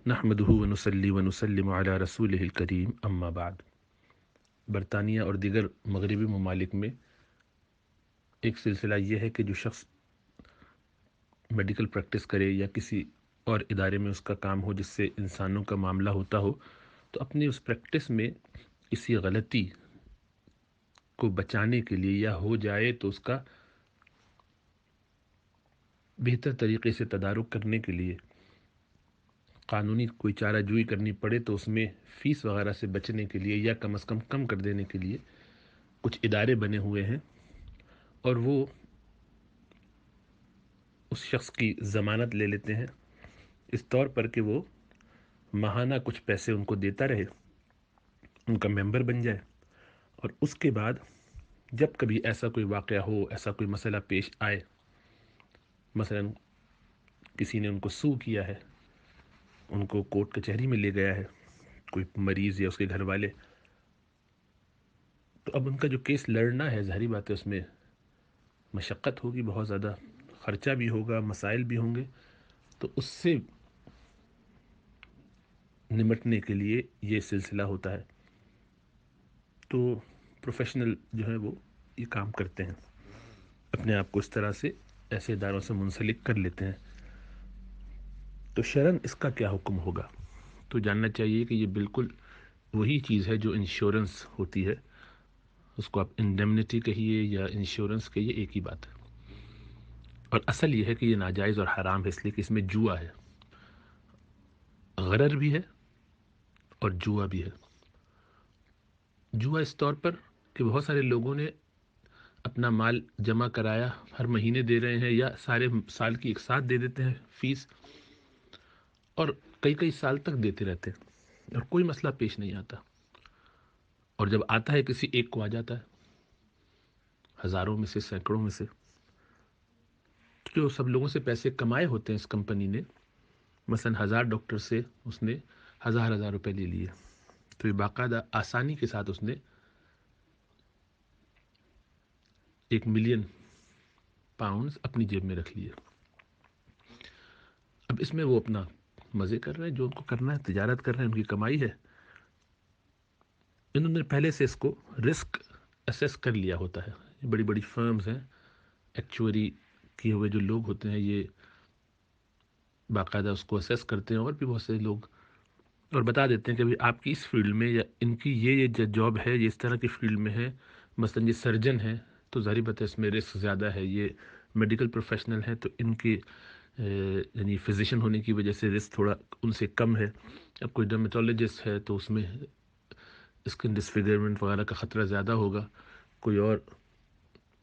نحمدہ ونصلی ونسلم علی رسولہ الکریم اما بعد۔ برطانیہ اور دیگر مغربی ممالک میں ایک سلسلہ یہ ہے کہ جو شخص میڈیکل پریکٹس کرے یا کسی اور ادارے میں اس کا کام ہو جس سے انسانوں کا معاملہ ہوتا ہو، تو اپنی اس پریکٹس میں کسی غلطی کو بچانے کے لیے یا ہو جائے تو اس کا بہتر طریقے سے تدارک کرنے کے لیے قانونی کوئی چارہ جوئی کرنی پڑے تو اس میں فیس وغیرہ سے بچنے کے لیے یا کم از کم کم کر دینے کے لیے کچھ ادارے بنے ہوئے ہیں، اور وہ اس شخص کی ضمانت لے لیتے ہیں اس طور پر کہ وہ ماہانہ کچھ پیسے ان کو دیتا رہے، ان کا ممبر بن جائے، اور اس کے بعد جب کبھی ایسا کوئی واقعہ ہو، ایسا کوئی مسئلہ پیش آئے، مثلا کسی نے ان کو سو کیا ہے، ان کو کورٹ کچہری میں لے گیا ہے کوئی مریض یا اس کے گھر والے، تو اب ان کا جو کیس لڑنا ہے، ظاہری بات ہے اس میں مشقت ہوگی، بہت زیادہ خرچہ بھی ہوگا، مسائل بھی ہوں گے، تو اس سے نمٹنے کے لیے یہ سلسلہ ہوتا ہے۔ تو پروفیشنل جو ہے وہ یہ کام کرتے ہیں، اپنے آپ کو اس طرح سے ایسے اداروں سے منسلک کر لیتے ہیں۔ تو شرعاً اس کا کیا حکم ہوگا؟ تو جاننا چاہیے کہ یہ بالکل وہی چیز ہے جو انشورنس ہوتی ہے، اس کو آپ انڈیمنٹی کہیے یا انشورنس کہیے، ایک ہی بات ہے، اور اصل یہ ہے کہ یہ ناجائز اور حرام ہے، اس لیے کہ اس میں جوا ہے، غرر بھی ہے اور جوا بھی ہے۔ جوا اس طور پر کہ بہت سارے لوگوں نے اپنا مال جمع کرایا، ہر مہینے دے رہے ہیں یا سارے سال کی ایک ساتھ دے دیتے ہیں فیس، اور کئی کئی سال تک دیتے رہتے ہیں اور کوئی مسئلہ پیش نہیں آتا، اور جب آتا ہے کسی ایک کو آ جاتا ہے، ہزاروں میں سے، سینکڑوں میں سے، جو سب لوگوں سے پیسے کمائے ہوتے ہیں اس کمپنی نے، مثلا 1000 ڈاکٹر سے اس نے 1000 روپے لے لیے، تو یہ باقاعدہ آسانی کے ساتھ اس نے 1 ملین پاؤنڈز اپنی جیب میں رکھ لیے۔ اب اس میں وہ اپنا مزے کر رہے ہیں، جو ان کو کرنا ہے، تجارت کر رہے ہیں، ان کی کمائی ہے۔ انہوں نے پہلے سے اس کو رسک اسیس کر لیا ہوتا ہے، یہ بڑی بڑی فرمز ہیں، ایکچوری کیے ہوئے جو لوگ ہوتے ہیں یہ باقاعدہ اس کو اسیس کرتے ہیں، اور بھی بہت سے لوگ، اور بتا دیتے ہیں کہ بھی آپ کی اس فیلڈ میں یا ان کی یہ جاب ہے، یہ اس طرح کی فیلڈ میں ہے، مثلا یہ سرجن ہے تو ظاہری بات ہے اس میں رسک زیادہ ہے، یہ میڈیکل پروفیشنل ہے تو ان کی یعنی فزیشین ہونے کی وجہ سے رسک تھوڑا ان سے کم ہے، اب کوئی ڈرمیٹولوجسٹ ہے تو اس میں اسکن ڈسفیگرمنٹ وغیرہ کا خطرہ زیادہ ہوگا، کوئی اور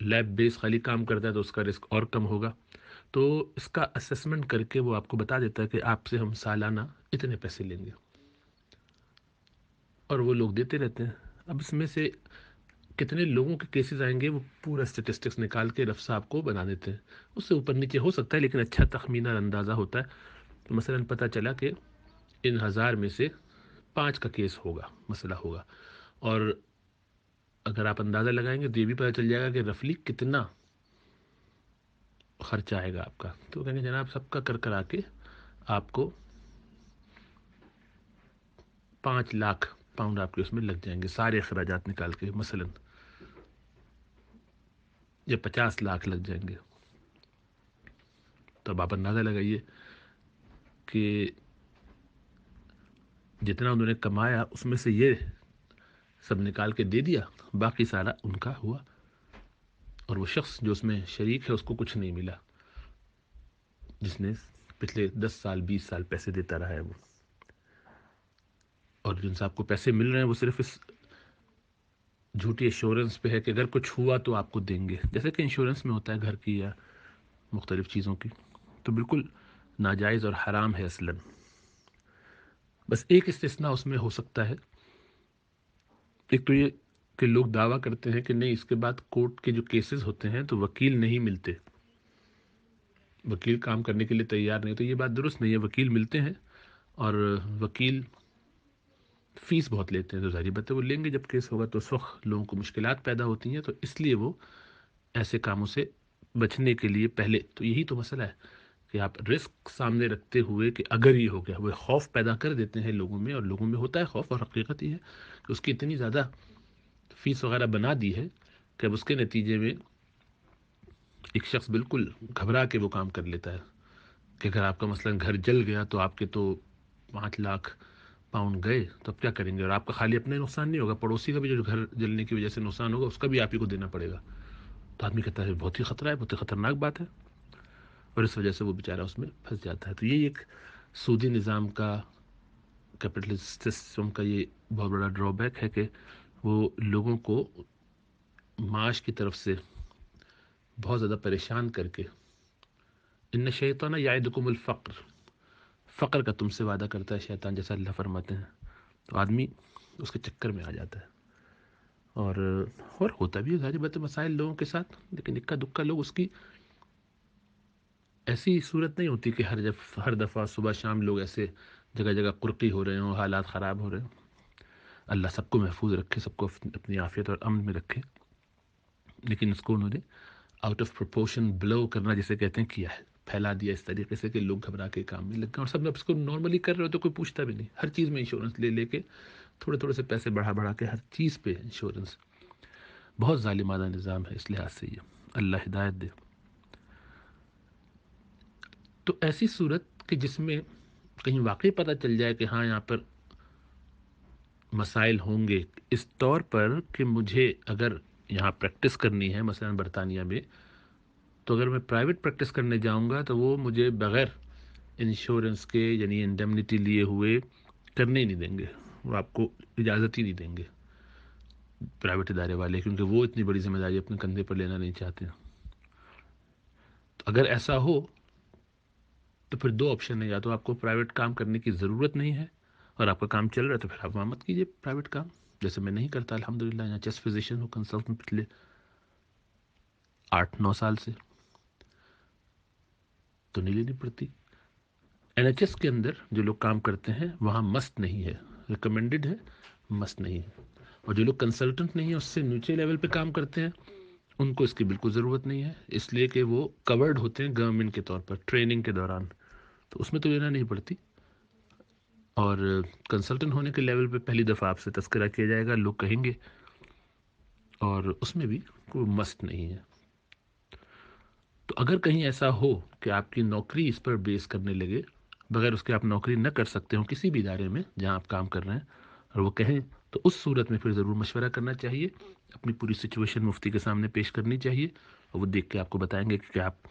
لیب بیس خالی کام کرتا ہے تو اس کا رسک اور کم ہوگا، تو اس کا اسسمنٹ کر کے وہ آپ کو بتا دیتا ہے کہ آپ سے ہم سالانہ اتنے پیسے لیں گے، اور وہ لوگ دیتے رہتے ہیں۔ اب اس میں سے کتنے لوگوں کے کیسز آئیں گے وہ پورا اسٹیٹسٹکس نکال کے رف صاحب کو بنا دیتے ہیں، اس سے اوپر نیچے ہو سکتا ہے لیکن اچھا تخمینہ اندازہ ہوتا ہے، تو مثلا پتہ چلا کہ ان 1000 میں سے 5 کا کیس ہوگا، مسئلہ ہوگا، اور اگر آپ اندازہ لگائیں گے تو یہ بھی پتہ چل جائے گا کہ رفلی کتنا خرچہ آئے گا آپ کا، تو کہیں گے جناب سب کا کرا کے آپ کو 5 لاکھ پاؤنڈ آپ کے اس میں لگ جائیں گے، سارے اخراجات نکال کے، مثلا یا 50 لاکھ لگ جائیں گے، تو اب آپ اندازہ لگائیے کہ جتنا انہوں نے کمایا اس میں سے یہ سب نکال کے دے دیا، باقی سارا ان کا ہوا، اور وہ شخص جو اس میں شریک ہے اس کو کچھ نہیں ملا، جس نے پچھلے 10 سال 20 سال پیسے دیتا رہا ہے وہ، اور جن سے آپ کو پیسے مل رہے ہیں وہ صرف اس جھوٹی ایشورنس پہ ہے کہ اگر کچھ ہوا تو آپ کو دیں گے، جیسے کہ انشورنس میں ہوتا ہے گھر کی یا مختلف چیزوں کی، تو بالکل ناجائز اور حرام ہے اصلاً۔ بس ایک استثناء اس میں ہو سکتا ہے، ایک تو یہ کہ لوگ دعویٰ کرتے ہیں کہ نہیں، اس کے بعد کورٹ کے جو کیسز ہوتے ہیں تو وکیل نہیں ملتے، وکیل کام کرنے کے لیے تیار نہیں، تو یہ بات درست نہیں ہے، وکیل ملتے ہیں، اور وکیل فیس بہت لیتے ہیں، تو ظاہری بات ہے وہ لیں گے جب کیس ہوگا، تو اس وقت لوگوں کو مشکلات پیدا ہوتی ہیں، تو اس لیے وہ ایسے کاموں سے بچنے کے لیے پہلے تو یہی تو مسئلہ ہے کہ آپ رسک سامنے رکھتے ہوئے کہ اگر یہ ہو گیا، وہ خوف پیدا کر دیتے ہیں لوگوں میں، اور لوگوں میں ہوتا ہے خوف، اور حقیقت یہ ہے کہ اس کی اتنی زیادہ فیس وغیرہ بنا دی ہے کہ اب اس کے نتیجے میں ایک شخص بالکل گھبرا کے وہ کام کر لیتا ہے کہ اگر آپ کا مثلا گھر جل گیا تو آپ کے تو 5 لاکھ پاؤنڈ گئے، تو اب کیا کریں گے؟ اور آپ کا خالی اپنا نقصان نہیں ہوگا، پڑوسی کا بھی جو گھر جلنے کی وجہ سے نقصان ہوگا اس کا بھی آپ ہی کو دینا پڑے گا. تو آدمی کہتا ہے بہت ہی خطرہ ہے، بہت ہی خطرناک بات ہے، اور اس وجہ سے وہ بیچارہ اس میں پھنس جاتا ہے. تو یہ ایک سودی نظام کا، کیپٹلسٹ سسٹم کا یہ بہت بڑا ڈرا بیک ہے کہ وہ لوگوں کو معاش کی طرف سے بہت زیادہ پریشان کر کے، ان شیطان یعدکم الفقر، فقر کا تم سے وعدہ کرتا ہے شیطان، جیسا اللہ فرماتے ہیں. تو آدمی اس کے چکر میں آ جاتا ہے، اور ہوتا بھی ہے ظاہر بات ہے مسائل لوگوں کے ساتھ، لیکن اکا دکا لوگ اس کی ایسی صورت نہیں ہوتی کہ ہر دفعہ صبح شام لوگ ایسے جگہ جگہ قرقی ہو رہے ہوں، حالات خراب ہو رہے ہوں. اللہ سب کو محفوظ رکھے، سب کو اپنی عافیت اور امن میں رکھے، لیکن اس کو انہوں نے آؤٹ آف پروپورشن بلو کرنا جسے کہتے ہیں کیا ہے، پھیلا دیا اس طریقے سے کہ لوگ گھبرا کے کام نہیں لگ گئے، اور سب اس کو نارملی کر رہے ہو تو کوئی پوچھتا بھی نہیں. ہر چیز میں انشورنس لے لے کے تھوڑے تھوڑے سے پیسے بڑھا بڑھا کے ہر چیز پہ انشورنس. بہت ظالمانہ نظام ہے اس لحاظ سے یہ، اللہ ہدایت دے. تو ایسی صورت کہ جس میں کہیں واقعی پتہ چل جائے کہ ہاں یہاں پر مسائل ہوں گے، اس طور پر کہ مجھے اگر یہاں پریکٹس کرنی ہے مثلا برطانیہ میں، تو اگر میں پرائیویٹ پریکٹس کرنے جاؤں گا تو وہ مجھے بغیر انشورنس کے، یعنی انڈیمنٹی لیے ہوئے کرنے ہی نہیں دیں گے، وہ آپ کو اجازت ہی نہیں دیں گے پرائیویٹ ادارے والے، کیونکہ وہ اتنی بڑی ذمہ داری اپنے کندھے پر لینا نہیں چاہتے. تو اگر ایسا ہو تو پھر دو آپشن ہے، یا تو آپ کو پرائیویٹ کام کرنے کی ضرورت نہیں ہے اور آپ کا کام چل رہا ہے تو پھر آپ وہاں مت کیجیے پرائیویٹ کام، جیسے میں نہیں کرتا الحمدللہ. یہاں چیسٹ فزیشین ہوں، کنسلٹنٹ پچھلے 8 9 سال سے، تو نہیں لینی پڑتی. NHS کے اندر جو لوگ کام کرتے ہیں وہاں مست نہیں ہے، ریکمینڈڈ ہے، مست نہیں ہے. اور جو لوگ کنسلٹنٹ نہیں ہیں، اس سے نیچے لیول پہ کام کرتے ہیں، ان کو اس کی بالکل ضرورت نہیں ہے، اس لیے کہ وہ کورڈ ہوتے ہیں گورنمنٹ کے طور پر ٹریننگ کے دوران، تو اس میں تو لینا نہیں پڑتی. اور کنسلٹنٹ ہونے کے لیول پہ پہلی دفعہ آپ سے تذکرہ کیا جائے گا، لوگ کہیں گے، اور اس میں بھی کوئی مست نہیں ہے. تو اگر کہیں ایسا ہو کہ آپ کی نوکری اس پر بیس کرنے لگے، بغیر اس کے آپ نوکری نہ کر سکتے ہوں کسی بھی ادارے میں جہاں آپ کام کر رہے ہیں، اور وہ کہیں، تو اس صورت میں پھر ضرور مشورہ کرنا چاہیے، اپنی پوری سچویشن مفتی کے سامنے پیش کرنی چاہیے، اور وہ دیکھ کے آپ کو بتائیں گے کہ آپ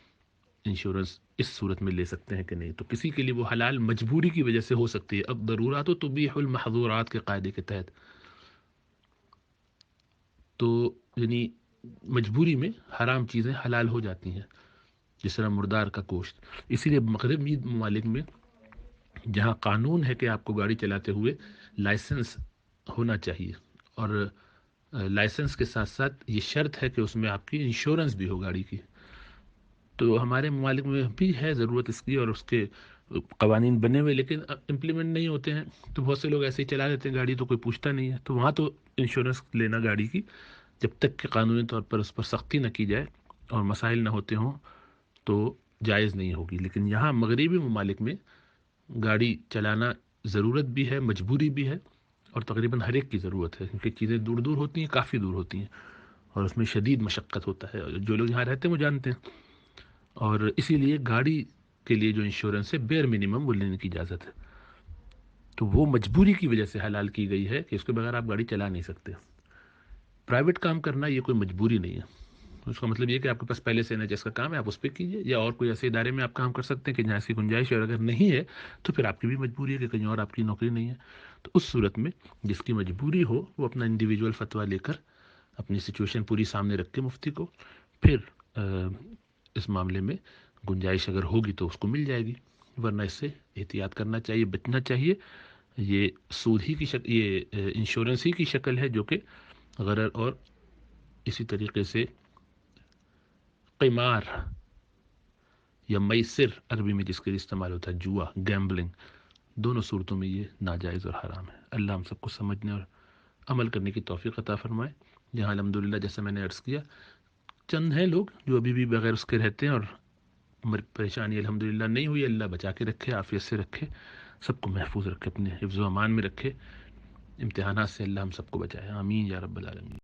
انشورنس اس صورت میں لے سکتے ہیں کہ نہیں. تو کسی کے لیے وہ حلال مجبوری کی وجہ سے ہو سکتی ہے، اب ضرورات تبیح المحظورات کے قاعدے کے تحت، تو یعنی مجبوری میں حرام چیزیں حلال ہو جاتی ہیں، جس طرح مردار کا گوشت. اسی لیے مغربی ممالک میں جہاں قانون ہے کہ آپ کو گاڑی چلاتے ہوئے لائسنس ہونا چاہیے، اور لائسنس کے ساتھ ساتھ یہ شرط ہے کہ اس میں آپ کی انشورنس بھی ہو گاڑی کی. تو ہمارے ممالک میں بھی ہے ضرورت اس کی، اور اس کے قوانین بنے ہوئے، لیکن امپلیمنٹ نہیں ہوتے ہیں. تو بہت سے لوگ ایسے ہی چلا لیتے ہیں گاڑی، تو کوئی پوچھتا نہیں ہے. تو وہاں تو انشورنس لینا گاڑی کی، جب تک کہ قانونی طور پر اس پر سختی نہ کی جائے اور مسائل نہ ہوتے ہوں، تو جائز نہیں ہوگی. لیکن یہاں مغربی ممالک میں گاڑی چلانا ضرورت بھی ہے، مجبوری بھی ہے، اور تقریباً ہر ایک کی ضرورت ہے، کیونکہ چیزیں دور دور ہوتی ہیں، کافی دور ہوتی ہیں، اور اس میں شدید مشقت ہوتا ہے. جو لوگ یہاں رہتے ہیں وہ جانتے ہیں. اور اسی لیے گاڑی کے لیے جو انشورنس ہے بیئر منیمم وہ لینے کی اجازت ہے. تو وہ مجبوری کی وجہ سے حلال کی گئی ہے کہ اس کے بغیر آپ گاڑی چلا نہیں سکتے. پرائیویٹ کام کرنا یہ کوئی مجبوری نہیں ہے. اس کا مطلب یہ کہ آپ کے پاس پہلے سے NHS کا کام ہے، آپ اس پہ کیجیے، یا اور کوئی ایسے ادارے میں آپ کام کر سکتے ہیں کہ جہاں ایسی گنجائش ہے، اور اگر نہیں ہے تو پھر آپ کی بھی مجبوری ہے کہ کہیں اور آپ کی نوکری نہیں ہے. تو اس صورت میں جس کی مجبوری ہو وہ اپنا انڈیویجول فتویٰ لے کر اپنی سچویشن پوری سامنے رکھ کے مفتی کو، پھر اس معاملے میں گنجائش اگر ہوگی تو اس کو مل جائے گی، ورنہ اس سے احتیاط کرنا چاہیے، بچنا چاہیے. یہ سود ہی کی شکل، یہ انشورنس ہی کی شکل ہے جو کہ غرر اور اسی طریقے سے قمار یا میسر عربی میں جس کے لیے استعمال ہوتا ہے، جوا، گیمبلنگ، دونوں صورتوں میں یہ ناجائز اور حرام ہے. اللہ ہم سب کو سمجھنے اور عمل کرنے کی توفیق عطا فرمائے. یہاں الحمدللہ جیسا میں نے عرض کیا، چند ہیں لوگ جو ابھی بھی بغیر اس کے رہتے ہیں، اور پریشانی الحمدللہ نہیں ہوئی، اللہ بچا کے رکھے، عافیت سے رکھے، سب کو محفوظ رکھے، اپنے حفظ و امان میں رکھے، امتحانات سے اللہ ہم سب کو بچائے، آمین یا رب العالمین۔